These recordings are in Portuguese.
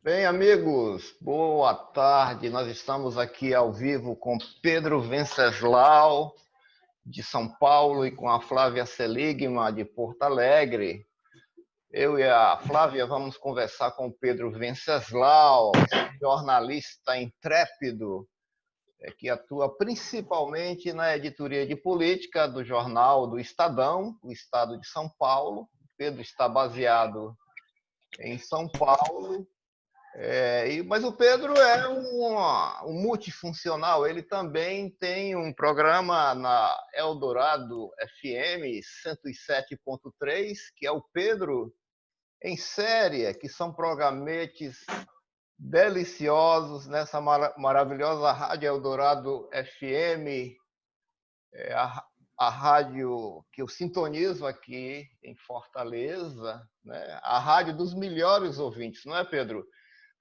Bem, amigos, boa tarde. Nós estamos aqui ao vivo com Pedro Venceslau, de São Paulo, e com a Flávia Seligman, de Porto Alegre. Eu e a Flávia vamos conversar com o Pedro Venceslau, jornalista intrépido, que atua principalmente na editoria de política do jornal do Estadão, o Estado de São Paulo. O Pedro está baseado em São Paulo. Mas o Pedro é um multifuncional. Ele também tem um programa na Eldorado FM 107.3, que é o Pedro em Série, que são programetes deliciosos nessa maravilhosa rádio Eldorado FM, a rádio que eu sintonizo aqui em Fortaleza, né? A rádio dos melhores ouvintes, não é, Pedro?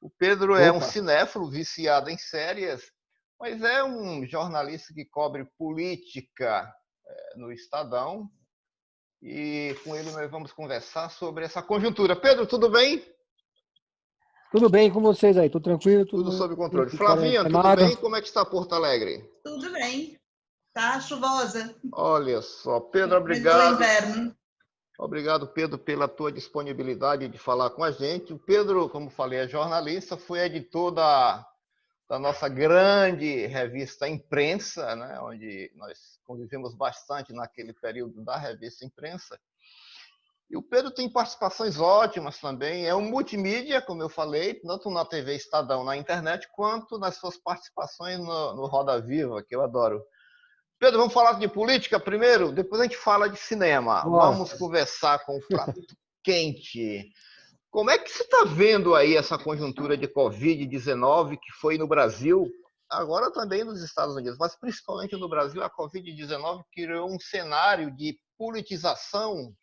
O Pedro é um Opa. cinéfilo viciado em séries, mas é um jornalista que cobre política no Estadão. E com ele nós vamos conversar sobre essa conjuntura. Pedro, tudo bem? Tudo bem com vocês aí? Tudo tranquilo? Tudo sob controle. Tudo Flavinha, tudo quarentenado? bem? Como é que está Porto Alegre? Tudo bem. Tá chuvosa. Olha só, Pedro, Começou o obrigado. inverno. Obrigado, Pedro, pela tua disponibilidade de falar com a gente. O Pedro, como falei, é jornalista, foi editor da nossa grande revista Imprensa, né, onde nós convivemos bastante naquele período da revista Imprensa. E o Pedro tem participações ótimas também, é um multimídia, como eu falei, tanto na TV Estadão, na internet, quanto nas suas participações no Roda Viva, que eu adoro. Pedro, vamos falar de política primeiro? Depois a gente fala de cinema. Vamos conversar com o prato quente. Como é que você está vendo aí essa conjuntura de Covid-19 que foi no Brasil, agora também nos Estados Unidos, mas principalmente no Brasil, a Covid-19 criou um cenário de politização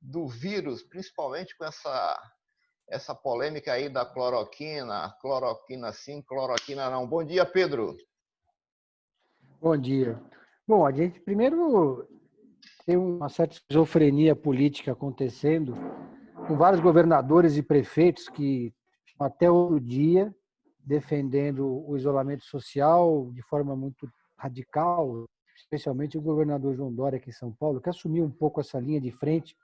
do vírus, principalmente com essa polêmica aí da cloroquina sim, cloroquina não. Bom dia, Pedro. Bom dia. Bom, a gente primeiro tem uma certa esquizofrenia política acontecendo, com vários governadores e prefeitos que até outro dia defendendo o isolamento social de forma muito radical, especialmente o governador João Dória aqui em São Paulo, que assumiu um pouco essa linha de frente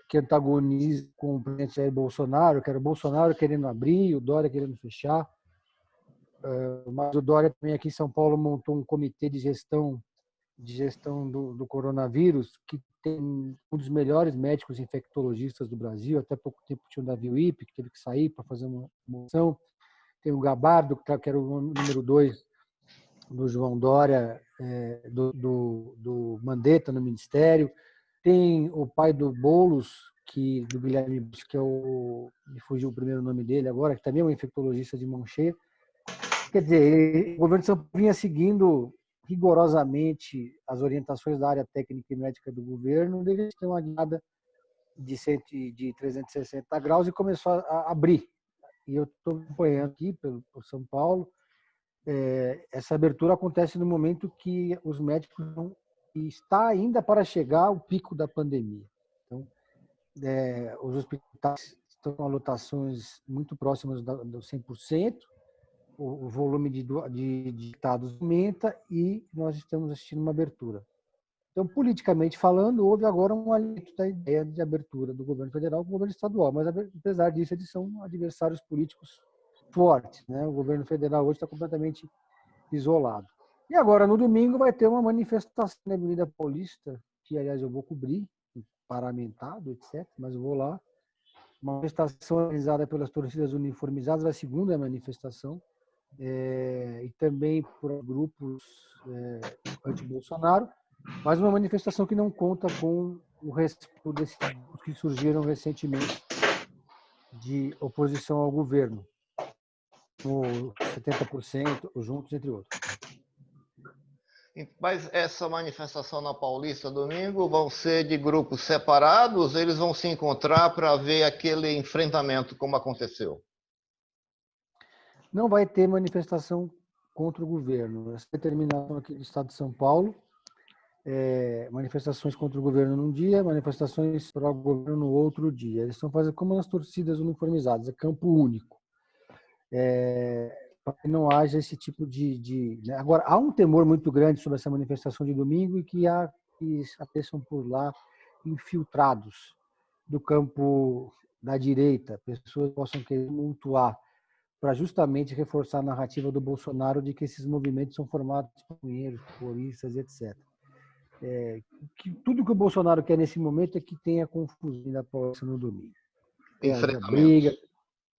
que antagoniza com o presidente Jair Bolsonaro, que era o Bolsonaro querendo abrir, o Dória querendo fechar. Mas o Dória também aqui em São Paulo montou um comitê de gestão do coronavírus, que tem um dos melhores médicos infectologistas do Brasil. Até pouco tempo tinha o Davi Wipe, que teve que sair para fazer uma moção. Tem o Gabardo, que era o número 2 do João Dória, do Mandetta no Ministério. Tem o pai do Boulos, do Guilherme Boulos, que me fugiu o primeiro nome dele agora, que também é um infectologista de mão cheia. Quer dizer, o governo de São Paulo vinha seguindo rigorosamente as orientações da área técnica e médica do governo, deveria ter uma guiada de 360 graus e começou a abrir. E eu estou acompanhando aqui por São Paulo. Essa abertura acontece no momento que os médicos está ainda para chegar ao pico da pandemia. Então, os hospitais estão com lotações muito próximas do 100%, o volume de dados aumenta e nós estamos assistindo uma abertura. Então, politicamente falando, houve agora um alinhamento da ideia de abertura do governo federal com o governo estadual, mas apesar disso, eles são adversários políticos fortes, né? O governo federal hoje está completamente isolado. E agora, no domingo, vai ter uma manifestação na Avenida Paulista, que, aliás, eu vou cobrir, paramentado, etc., mas eu vou lá. Uma manifestação organizada pelas torcidas uniformizadas, a segunda manifestação, e também por grupos anti-Bolsonaro, mas uma manifestação que não conta com o resto desses grupos que surgiram recentemente de oposição ao governo, o 70%, os Juntos, entre outros. Mas essa manifestação na Paulista domingo vão ser de grupos separados? Eles vão se encontrar para ver aquele enfrentamento como aconteceu? Não vai ter manifestação contra o governo. Essa determinação aqui do Estado de São Paulo, manifestações contra o governo num dia, manifestações para o governo no outro dia. Eles estão fazendo como nas torcidas uniformizadas, é campo único. para que não haja esse tipo né? Agora, há um temor muito grande sobre essa manifestação de domingo e que apareçam por lá infiltrados do campo da direita, pessoas que possam querer tumultuar para justamente reforçar a narrativa do Bolsonaro de que esses movimentos são formados por pinheiros, terroristas, etc. Tudo que o Bolsonaro quer nesse momento é que tenha confusão da população no domingo. Briga, Enfrentamentos.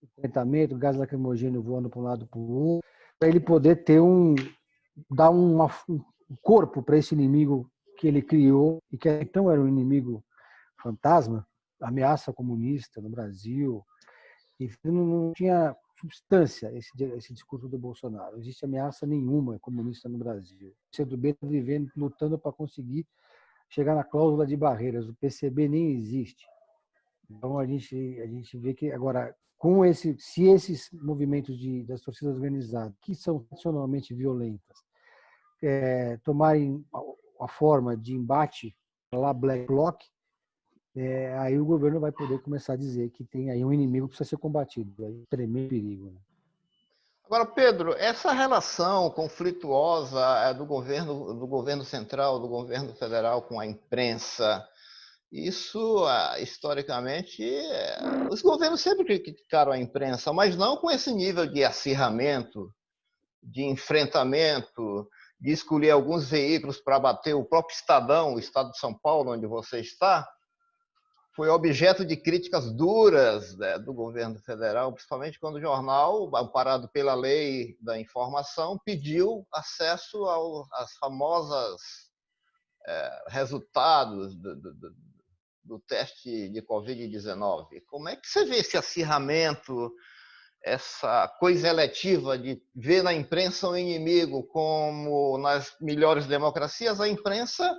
enfrentamento, gás lacrimogêneo voando para um lado para o outro, para ele poder dar um corpo para esse inimigo que ele criou e que então era um inimigo fantasma, ameaça comunista no Brasil. Enfim, não tinha substância esse discurso do Bolsonaro. Não existe ameaça nenhuma comunista no Brasil. O CDB está vivendo, lutando para conseguir chegar na cláusula de barreiras. O PCB nem existe. Então a gente vê que agora se esses movimentos das torcidas organizadas, que são tradicionalmente violentas, tomarem a forma de embate lá Black Bloc, aí o governo vai poder começar a dizer que tem aí um inimigo que precisa ser combatido. Aí tremendo perigo, né? Agora, Pedro, essa relação conflituosa do governo central, do governo federal com a imprensa, isso, historicamente, os governos sempre criticaram a imprensa, mas não com esse nível de acirramento, de enfrentamento, de escolher alguns veículos para bater o próprio Estadão, o Estado de São Paulo, onde você está, foi objeto de críticas duras, né, do governo federal, principalmente quando o jornal, amparado pela lei da informação, pediu acesso às famosas resultados do teste de Covid-19. Como é que você vê esse acirramento, essa coisa eletiva de ver na imprensa um inimigo, como nas melhores democracias, a imprensa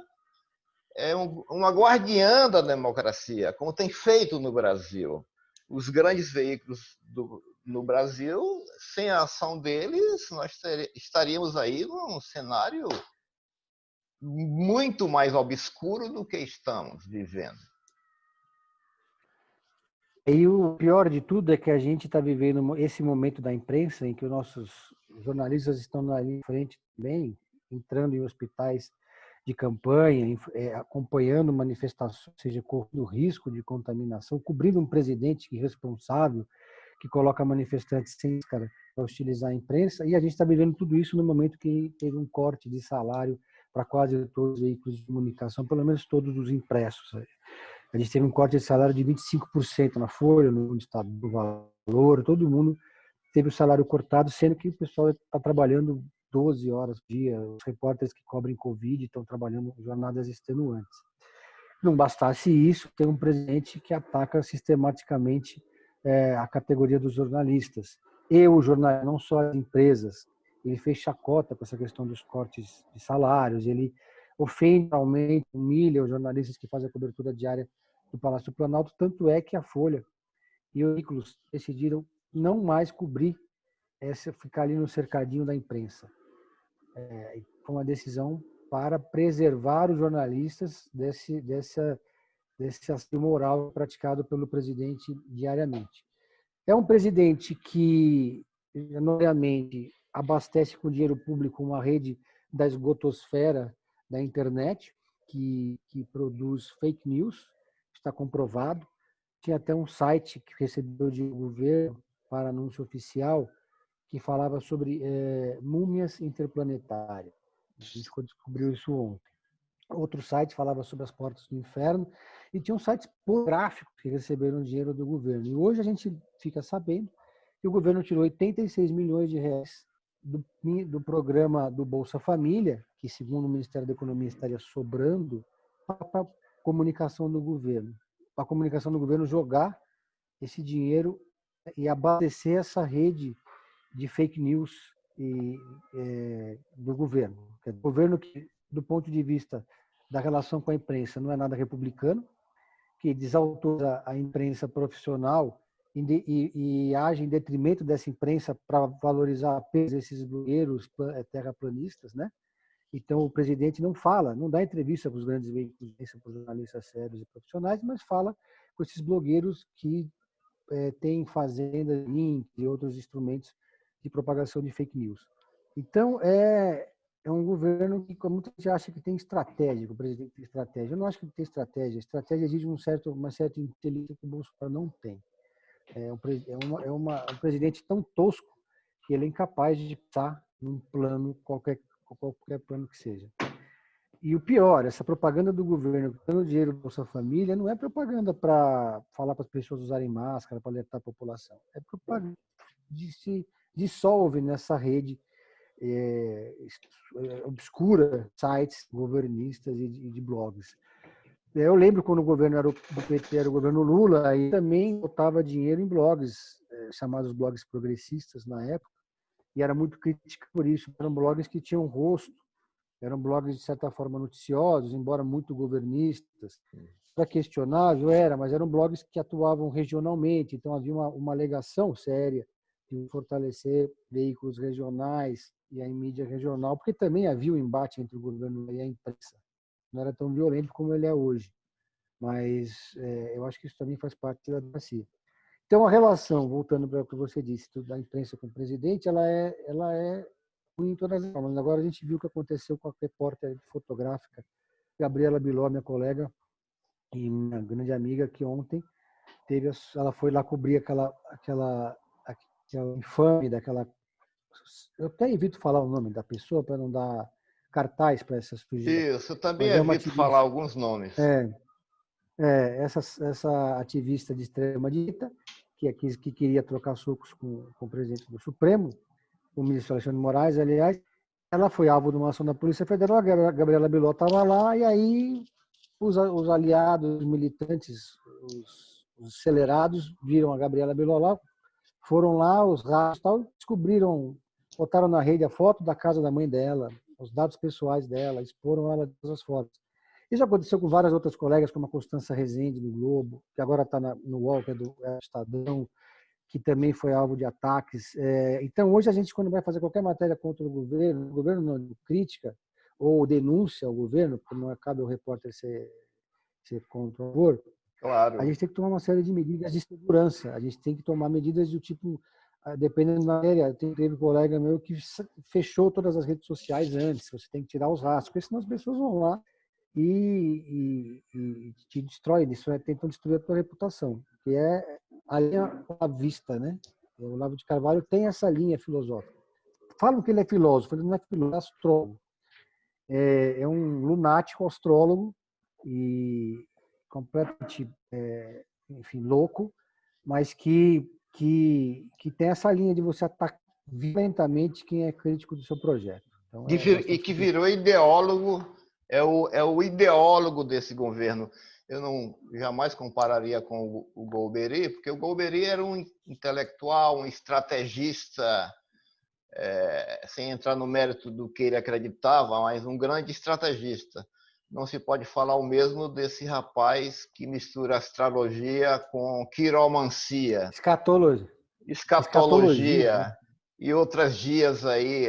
é uma guardiã da democracia, como tem feito no Brasil. Os grandes veículos no Brasil, sem a ação deles, nós estaríamos aí num cenário muito mais obscuro do que estamos vivendo. E o pior de tudo é que a gente está vivendo esse momento da imprensa em que os nossos jornalistas estão na linha de frente também, entrando em hospitais de campanha, acompanhando manifestações, ou seja, correndo risco de contaminação, cobrindo um presidente irresponsável que coloca manifestantes sem máscara para hostilizar a imprensa, e a gente está vivendo tudo isso no momento que teve um corte de salário para quase todos os veículos de comunicação, pelo menos todos os impressos. A gente teve um corte de salário de 25% na Folha, no Estado do Valor, todo mundo teve o salário cortado, sendo que o pessoal está trabalhando 12 horas por dia. Os repórteres que cobrem Covid estão trabalhando jornadas extenuantes. Não bastasse isso, tem um presidente que ataca sistematicamente a categoria dos jornalistas. E o jornal, não só as empresas, ele fez chacota com essa questão dos cortes de salários, ele ofende, aumenta, humilha os jornalistas que fazem a cobertura diária do Palácio do Planalto, tanto é que a Folha e os veículos decidiram não mais cobrir, ficar ali no cercadinho da imprensa. Foi uma decisão para preservar os jornalistas desse assédio moral praticado pelo presidente diariamente. É um presidente que, notoriamente, abastece com dinheiro público uma rede da esgotosfera da internet, que produz fake news, está comprovado. Tinha até um site que recebeu de governo para anúncio oficial que falava sobre múmias interplanetárias. A gente descobriu isso ontem. Outro site falava sobre as portas do inferno e tinha um sites pornográficos que receberam dinheiro do governo. E hoje a gente fica sabendo que o governo tirou 86 milhões de reais do programa do Bolsa Família, que segundo o Ministério da Economia estaria sobrando, para a comunicação do governo. Para a comunicação do governo jogar esse dinheiro e abastecer essa rede de fake news do governo. O governo que, do ponto de vista da relação com a imprensa, não é nada republicano, que desautoriza a imprensa profissional e age em detrimento dessa imprensa para valorizar apenas esses blogueiros terraplanistas, né? Então, o presidente não fala, não dá entrevista para os grandes veículos, para os jornalistas sérios e profissionais, mas fala com esses blogueiros que têm fazendas, links e outros instrumentos de propagação de fake news. Então, é um governo que muita gente acha que tem estratégia, que o presidente tem estratégia. Eu não acho que ele tem estratégia. A estratégia exige uma certa inteligência que o Bolsonaro não tem. Um presidente tão tosco que ele é incapaz de passar num plano, qualquer plano que seja. E o pior, essa propaganda do governo dando dinheiro do Bolsa Família não é propaganda para falar para as pessoas usarem máscara, para alertar a população. É propaganda que se dissolve nessa rede obscura, sites governistas e de blogs. Eu lembro quando o governo era do PT, era o governo Lula, aí também botava dinheiro em blogs, chamados blogs progressistas na época, e era muito crítica por isso. Eram blogs que tinham rosto, eram blogs, de certa forma, noticiosos, embora muito governistas. Era questionável, mas eram blogs que atuavam regionalmente, então havia uma alegação séria de fortalecer veículos regionais e a mídia regional, porque também havia um embate entre o governo e a imprensa. Não era tão violento como ele é hoje, mas eu acho que isso também faz parte da democracia. Então, a relação, voltando para o que você disse, da imprensa com o presidente, ela é ruim em todas as formas. Agora, a gente viu o que aconteceu com a repórter fotográfica Gabriela Biló, minha colega e minha grande amiga, que ontem ela foi lá cobrir aquela infame daquela... Eu até evito falar o nome da pessoa para não dar cartaz para essas sujeiras. Isso, eu também Mas é uma evito falar ativista. alguns nomes. Essa ativista de extrema-direita, que queria trocar socos com o presidente do Supremo, o ministro Alexandre de Moraes, aliás, ela foi alvo de uma ação da Polícia Federal, a Gabriela Biló estava lá, e aí os aliados, os militantes, os acelerados, viram a Gabriela Biló lá, foram lá, os ratos tal, descobriram, botaram na rede a foto da casa da mãe dela, os dados pessoais dela, exporam ela de todas as formas. Isso aconteceu com várias outras colegas, como a Constança Rezende, do Globo, que agora está no UOL, que é do Estadão, que também foi alvo de ataques. Então, hoje a gente, quando vai fazer qualquer matéria contra o governo não, crítica, ou denúncia ao governo, porque não cabe ao repórter ser contra o governo, a Claro. gente tem que tomar uma série de medidas de segurança. A gente tem que tomar medidas do tipo, dependendo da matéria. Teve um colega meu que fechou todas as redes sociais antes. Você tem que tirar os rastros, porque senão as pessoas vão lá e te tentam destruir a tua reputação, que é a linha à vista, né? O Olavo de Carvalho tem essa linha filosófica. Falam que ele é filósofo, ele não é filósofo, é astrólogo. É um lunático astrólogo e completamente, enfim, louco, mas que tem essa linha de você atacar violentamente quem é crítico do seu projeto. Então, E que virou ideólogo, é o ideólogo desse governo. Eu não jamais compararia com o Golbery, porque o Golbery era um intelectual, um estrategista, sem entrar no mérito do que ele acreditava, mas um grande estrategista. Não se pode falar o mesmo desse rapaz que mistura astrologia com quiromancia, Escatologia, né? escatologia e outras gias aí.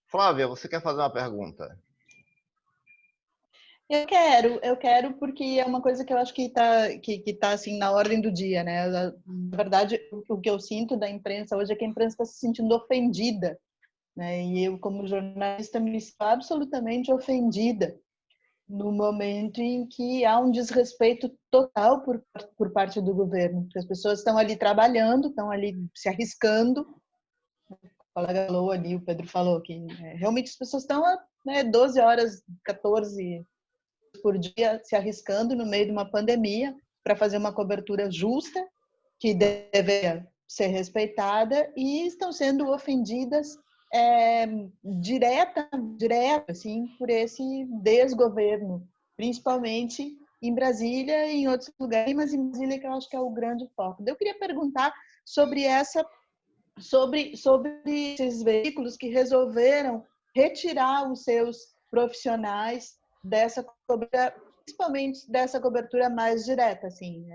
Flávia, você quer fazer uma pergunta? Eu quero porque é uma coisa que eu acho que tá assim na ordem do dia, né? Na verdade, o que eu sinto da imprensa hoje é que a imprensa está se sentindo ofendida, né? E eu, como jornalista, me sinto absolutamente ofendida no momento em que há um desrespeito total por parte do governo, porque as pessoas estão ali trabalhando, estão ali se arriscando. O colega falou ali, o Pedro falou que realmente as pessoas estão 12 horas, 14 por dia se arriscando no meio de uma pandemia para fazer uma cobertura justa, que deveria ser respeitada, e estão sendo ofendidas direta, assim, por esse desgoverno, principalmente em Brasília e em outros lugares, mas em Brasília que eu acho que é o grande foco. Eu queria perguntar sobre esses veículos que resolveram retirar os seus profissionais dessa cobertura, principalmente dessa cobertura mais direta, assim.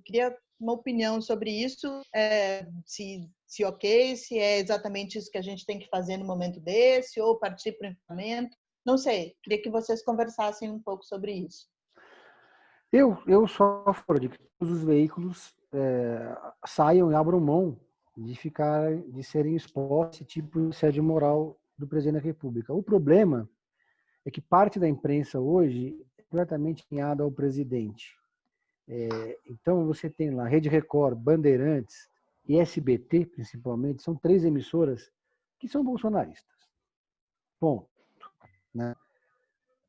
Queria uma opinião sobre isso, se ok, se é exatamente isso que a gente tem que fazer no momento desse, ou partir para o enfrentamento. Não sei, queria que vocês conversassem um pouco sobre isso. Eu sou a favor de que todos os veículos saiam e abram mão de serem expostos esse tipo de assédio moral do presidente da República. O problema é que parte da imprensa hoje é completamente alinhada ao presidente. Então, você tem lá Rede Record, Bandeirantes e SBT, principalmente, são 3 emissoras que são bolsonaristas. Ponto. Né?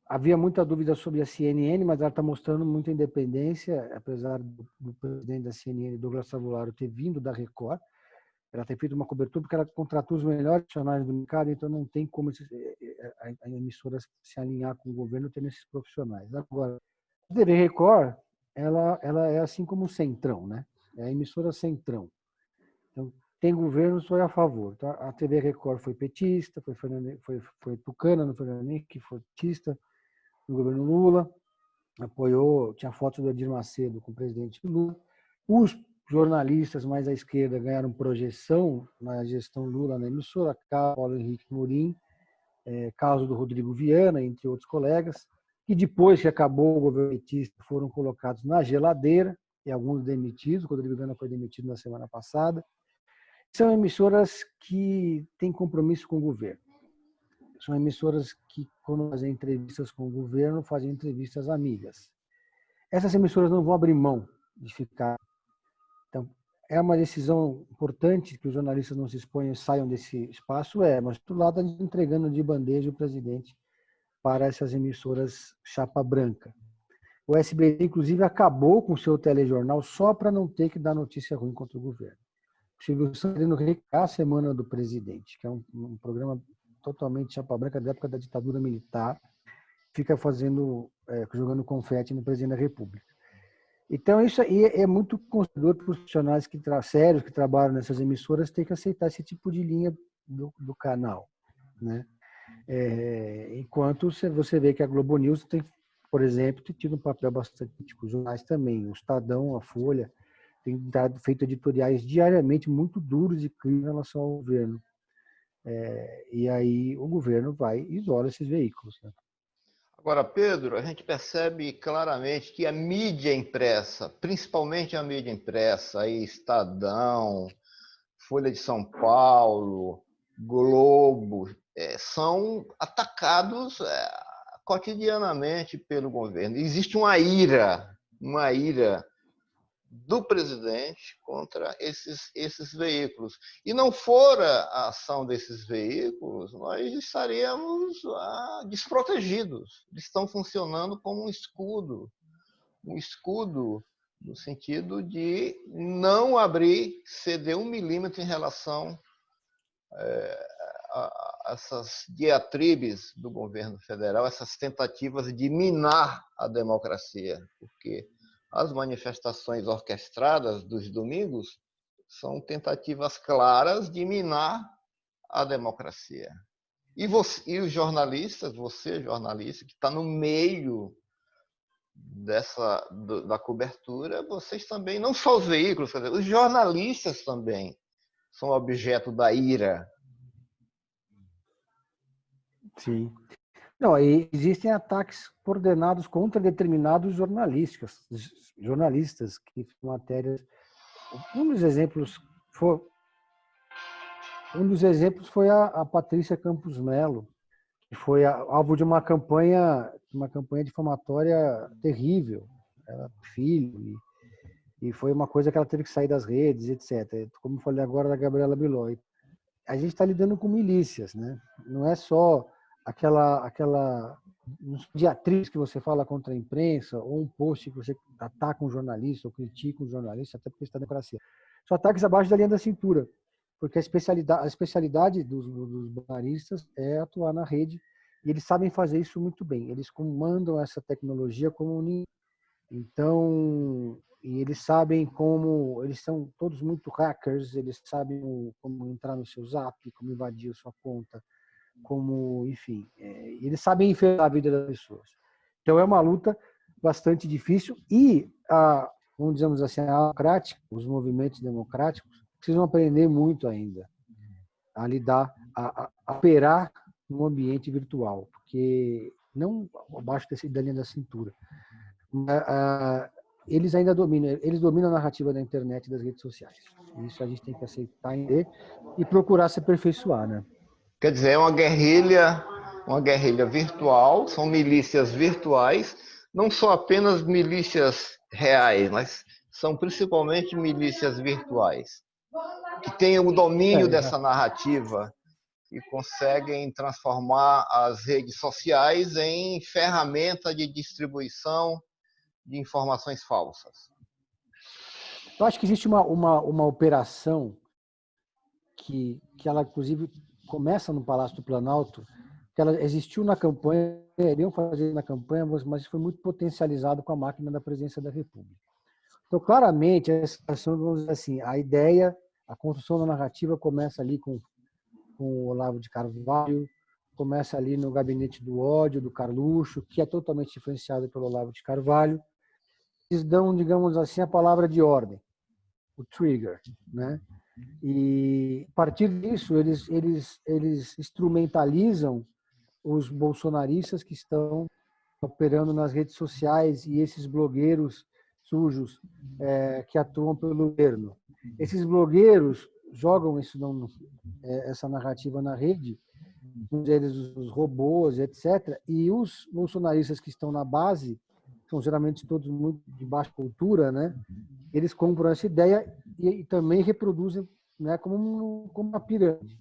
Havia muita dúvida sobre a CNN, mas ela está mostrando muita independência, apesar do presidente da CNN, Douglas Savularo, ter vindo da Record. Ela tem feito uma cobertura porque ela contratou os melhores profissionais do mercado, então não tem como a emissora se alinhar com o governo tendo esses profissionais. Agora, a TV Record, ela é assim como o Centrão, né? É a emissora Centrão. Então, tem governo, sou a favor. Tá? A TV Record foi petista, foi tucana no Fernando Henrique, que foi petista no governo Lula, apoiou, tinha foto do Edir Macedo com o presidente Lula. Os jornalistas mais à esquerda ganharam projeção na gestão Lula na emissora, Paulo Henrique Murim, caso do Rodrigo Viana, entre outros colegas, que depois que acabou o governo petista foram colocados na geladeira, e alguns demitidos, o Rodrigo Viana foi demitido na semana passada. São emissoras que têm compromisso com o governo. São emissoras que, quando fazem entrevistas com o governo, fazem entrevistas amigas. Essas emissoras não vão abrir mão de ficar. Então, é uma decisão importante que os jornalistas não se exponham e saiam desse espaço, mas do lado está entregando de bandeja o presidente para essas emissoras chapa branca. O SBT, inclusive, acabou com o seu telejornal só para não ter que dar notícia ruim contra o governo. O Silvio Santos querendo recriar a Semana do Presidente, que é um programa totalmente chapa branca da época da ditadura militar, fica jogando confete no presidente da República. Então, isso aí é muito constrangedor para os profissionais sérios que trabalham nessas emissoras ter que aceitar esse tipo de linha do canal. Né? Enquanto você vê que a Globo News tem, por exemplo, tem tido um papel bastante crítico. Os jornais também, o Estadão, a Folha, tem feito editoriais diariamente muito duros e críticos em relação ao governo. E aí o governo vai e isola esses veículos. Né? Agora, Pedro, a gente percebe claramente que a mídia impressa, principalmente a mídia impressa, aí Estadão, Folha de São Paulo, Globo, são atacados cotidianamente pelo governo. Existe uma ira do presidente contra esses veículos. E não fora a ação desses veículos, nós estaríamos desprotegidos. Eles estão funcionando como um escudo no sentido de não ceder 1 milímetro em relação a essas diatribes do governo federal, essas tentativas de minar a democracia, porque as manifestações orquestradas dos domingos são tentativas claras de minar a democracia. E os jornalistas, você jornalista, que está no meio da cobertura, vocês também, não só os veículos, quer dizer, os jornalistas também são objeto da ira. Sim. Não, existem ataques coordenados contra determinados jornalistas que matérias. Um dos exemplos foi a Patrícia Campos Melo, que foi alvo de uma campanha difamatória terrível. Ela filho e foi uma coisa que ela teve que sair das redes, etc. Como eu falei agora da Gabriela Bilói. A gente está lidando com milícias, né? Não é só aquela diatriz que você fala contra a imprensa ou um post que você ataca um jornalista ou critica um jornalista, até porque está na democracia. São ataques abaixo da linha da cintura, porque a especialidade dos bolsonaristas é atuar na rede e eles sabem fazer isso muito bem. Eles comandam essa tecnologia como ninguém. Então, e eles sabem eles são todos muito hackers, eles sabem como entrar no seu Zap, como invadir a sua conta, enfim, eles sabem infectar a vida das pessoas. Então é uma luta bastante difícil e vamos dizer assim, os movimentos democráticos precisam aprender muito ainda a lidar, a operar no ambiente virtual, porque não abaixo da linha da cintura. eles ainda dominam a narrativa da internet e das redes sociais. Isso a gente tem que aceitar e procurar se aperfeiçoar, né? Quer dizer, é uma guerrilha virtual, são milícias virtuais, não são apenas milícias reais, mas são principalmente milícias virtuais, que têm o domínio dessa narrativa e conseguem transformar as redes sociais em ferramenta de distribuição de informações falsas. Eu acho que existe uma operação que ela, inclusive, começa no Palácio do Planalto, que ela existiu na campanha, iriam fazer na campanha, mas foi muito potencializado com a máquina da Presidência da República. Então, claramente, essa ação, vamos dizer assim, a ideia, a construção da narrativa começa ali com o Olavo de Carvalho, começa ali no Gabinete do Ódio, do Carluxo, que é totalmente influenciado pelo Olavo de Carvalho. Eles dão, digamos assim, a palavra de ordem, o trigger, né? E, a partir disso, eles instrumentalizam os bolsonaristas que estão operando nas redes sociais e esses blogueiros sujos que atuam pelo governo. Esses blogueiros jogam essa narrativa na rede, um deles os robôs, etc. E os bolsonaristas que estão na base, são geralmente todos muito de baixa cultura, né? Eles compram essa ideia e também reproduzem, né, como uma pirâmide.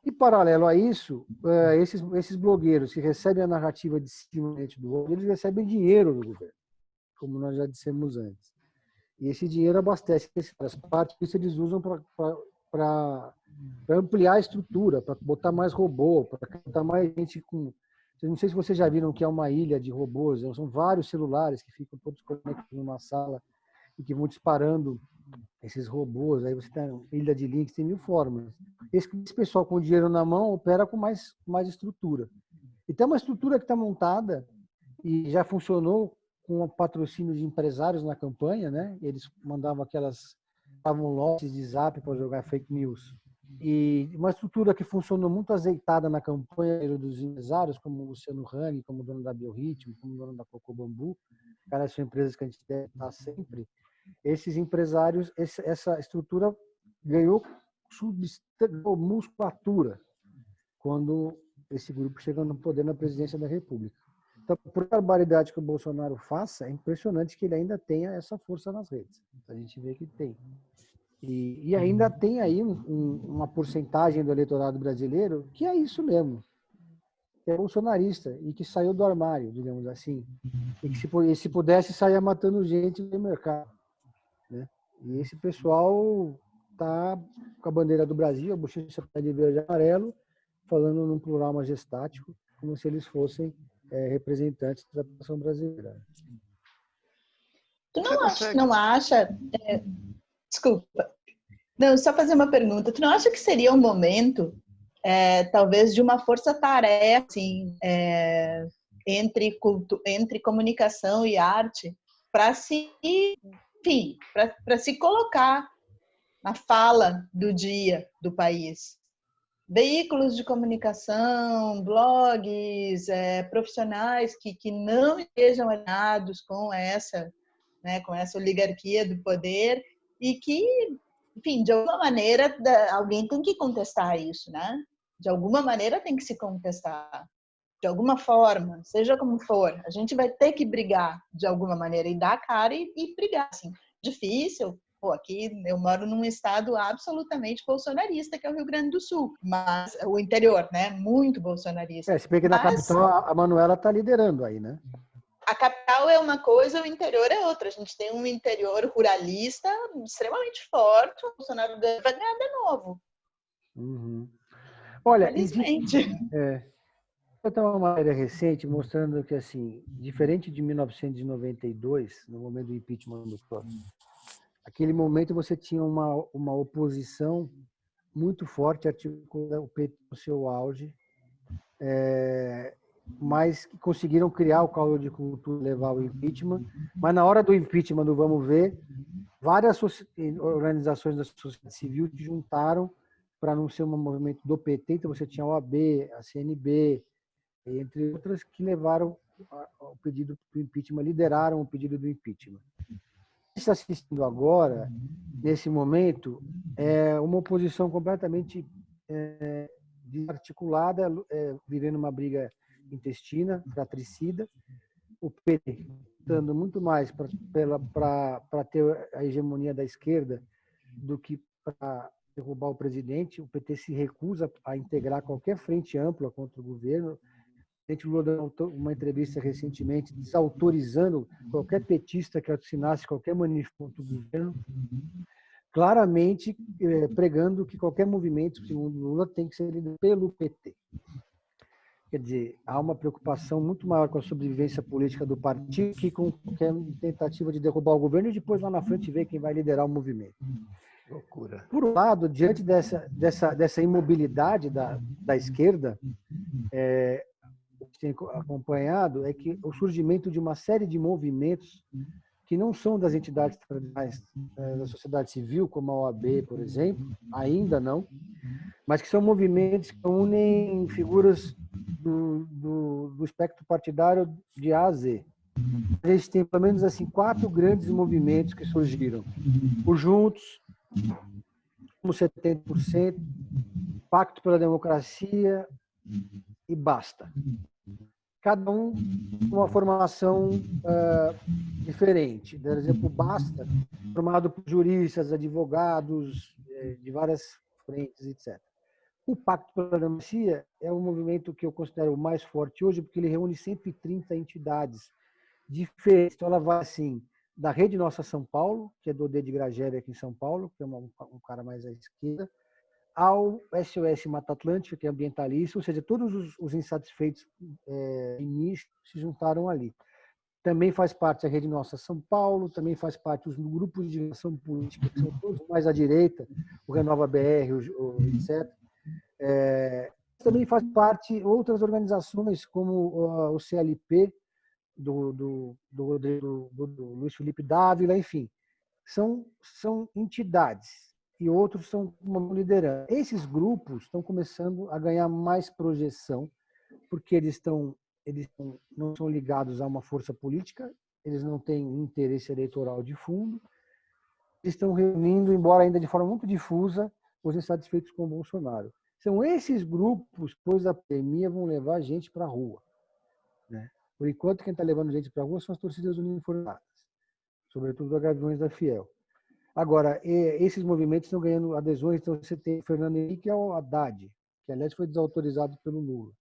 E, paralelo a isso, esses blogueiros que recebem a narrativa de cima do outro, eles recebem dinheiro do governo, como nós já dissemos antes. E esse dinheiro abastece as partes que eles usam para ampliar a estrutura, para botar mais robô, para botar mais gente com... Não sei se vocês já viram que é uma ilha de robôs, são vários celulares que ficam todos conectados numa sala e que vão disparando esses robôs. Aí você tem ilha de links, tem 1000 formas. Esse pessoal com dinheiro na mão opera com mais estrutura. E tem uma estrutura que está montada e já funcionou com o patrocínio de empresários na campanha, né? Eles davam lotes de zap para jogar fake news. E uma estrutura que funcionou muito azeitada na campanha dos empresários, como o Luciano Hang, como dono da Biorritmo, como dono da Coco Bambu, caras são empresas que a gente deve estar sempre. Esses empresários, essa estrutura ganhou musculatura quando esse grupo chega no poder na presidência da República. Então, por barbaridade que o Bolsonaro faça, é impressionante que ele ainda tenha essa força nas redes. A gente vê que tem. E ainda tem aí uma porcentagem do eleitorado brasileiro que é isso mesmo, que é bolsonarista e que saiu do armário, digamos assim, e que se pudesse saia matando gente no mercado, né? E esse pessoal tá com a bandeira do Brasil, a bochecha de verde e amarelo, falando num plural majestático, como se eles fossem representantes da população brasileira. Tu não acha... Desculpa. Não, só fazer uma pergunta. Tu não acha que seria um momento, talvez, de uma força-tarefa, assim, entre comunicação e arte, para se colocar na fala do dia do país? Veículos de comunicação, blogs, profissionais que não estejam alinhados com essa oligarquia do poder e que, enfim, de alguma maneira alguém tem que contestar isso, né? De alguma maneira tem que se contestar, de alguma forma, seja como for. A gente vai ter que brigar de alguma maneira e dar a cara e brigar, assim. Difícil. Pô, aqui eu moro num estado absolutamente bolsonarista, que é o Rio Grande do Sul, mas o interior, né? Muito bolsonarista. Se bem que na capital a Manuela está liderando aí, né? A capital é uma coisa, o interior é outra. A gente tem um interior ruralista extremamente forte, o Bolsonaro vai ganhar de novo. Uhum. Olha, infelizmente. Eu tenho uma matéria recente mostrando que, assim, diferente de 1992, no momento do impeachment do Collor, naquele momento você tinha uma oposição muito forte, articulada, o PT no seu auge, mas que conseguiram criar o caldo de cultura, levar ao impeachment. Mas na hora do impeachment, do vamos ver, várias organizações da sociedade civil se juntaram para não ser um movimento do PT. Então você tinha a OAB, a CNB, entre outras, que levaram o pedido do impeachment, lideraram o pedido do impeachment. O que está assistindo agora, nesse momento, é uma oposição completamente desarticulada, vivendo uma briga intestina, fratricida. O PT lutando muito mais para ter a hegemonia da esquerda do que para derrubar o presidente. O PT se recusa a integrar qualquer frente ampla contra o governo. O presidente Lula deu uma entrevista recentemente desautorizando qualquer petista que assinasse qualquer manifesto contra o governo, claramente pregando que qualquer movimento, segundo Lula, tem que ser lido pelo PT. Quer dizer, há uma preocupação muito maior com a sobrevivência política do partido que com qualquer tentativa de derrubar o governo e depois lá na frente ver quem vai liderar o movimento. Loucura. Por um lado, diante dessa imobilidade da esquerda, o que tem acompanhado é que o surgimento de uma série de movimentos que não são das entidades tradicionais da sociedade civil, como a OAB, por exemplo, ainda não, mas que são movimentos que unem figuras do espectro partidário de A a Z. A gente tem pelo menos assim 4 grandes movimentos que surgiram. O Juntos, como 70%, Pacto pela Democracia e Basta. Cada um com uma formação diferente. Por exemplo, o Basta, formado por juristas, advogados, de várias frentes, etc. O Pacto pela Democracia é um movimento que eu considero o mais forte hoje, porque ele reúne 130 entidades diferentes. Então, ela vai, assim, da Rede Nossa São Paulo, que é do Odê de Gragelli aqui em São Paulo, que é um cara mais à esquerda, ao SOS Mata Atlântica, que é ambientalista, ou seja, todos os insatisfeitos início se juntaram ali. Também faz parte a Rede Nossa São Paulo, também faz parte os grupos de ação política, que são todos mais à direita, o Renova BR, etc. Também faz parte outras organizações, como o CLP, do Luiz Felipe Dávila, enfim. São entidades e outros são uma liderança. Esses grupos estão começando a ganhar mais projeção, porque eles não são ligados a uma força política, eles não têm interesse eleitoral de fundo, eles estão reunindo, embora ainda de forma muito difusa, os insatisfeitos com o Bolsonaro. São esses grupos, depois da pandemia, vão levar a gente para a rua, né? Por enquanto, quem está levando gente para a rua são as torcidas uniformadas, sobretudo a Gaviões da Fiel. Agora, esses movimentos estão ganhando adesões. Então, você tem o Fernando Henrique e o Haddad, que, aliás, foi desautorizado pelo Lula,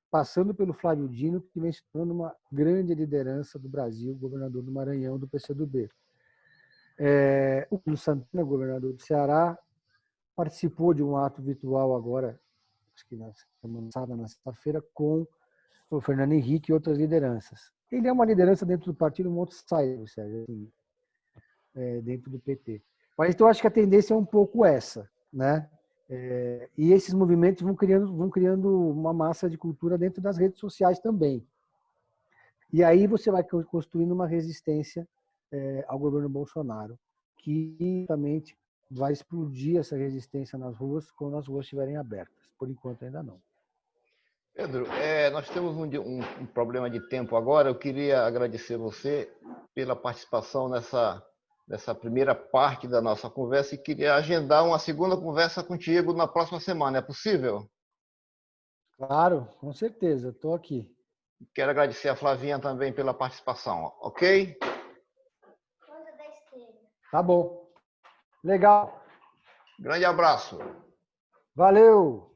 passando pelo Flávio Dino, que vem se tornando uma grande liderança do Brasil, governador do Maranhão, do PCdoB. O Paulo Santana, governador do Ceará, participou de um ato virtual agora, acho que na semana passada, na sexta-feira, com o Fernando Henrique e outras lideranças. Ele é uma liderança dentro do partido, um outsider, Sérgio, assim, dentro do PT. Mas então acho que a tendência é um pouco essa, né? E esses movimentos vão criando uma massa de cultura dentro das redes sociais também. E aí você vai construindo uma resistência ao governo Bolsonaro, que também vai explodir essa resistência nas ruas quando as ruas estiverem abertas. Por enquanto ainda não. Pedro, nós temos um problema de tempo agora. Eu queria agradecer você pela participação nessa primeira parte da nossa conversa e queria agendar uma segunda conversa contigo na próxima semana. É possível? Claro, com certeza. Estou aqui. Quero agradecer a Flavinha também pela participação, ok? Tá bom. Legal. Grande abraço. Valeu.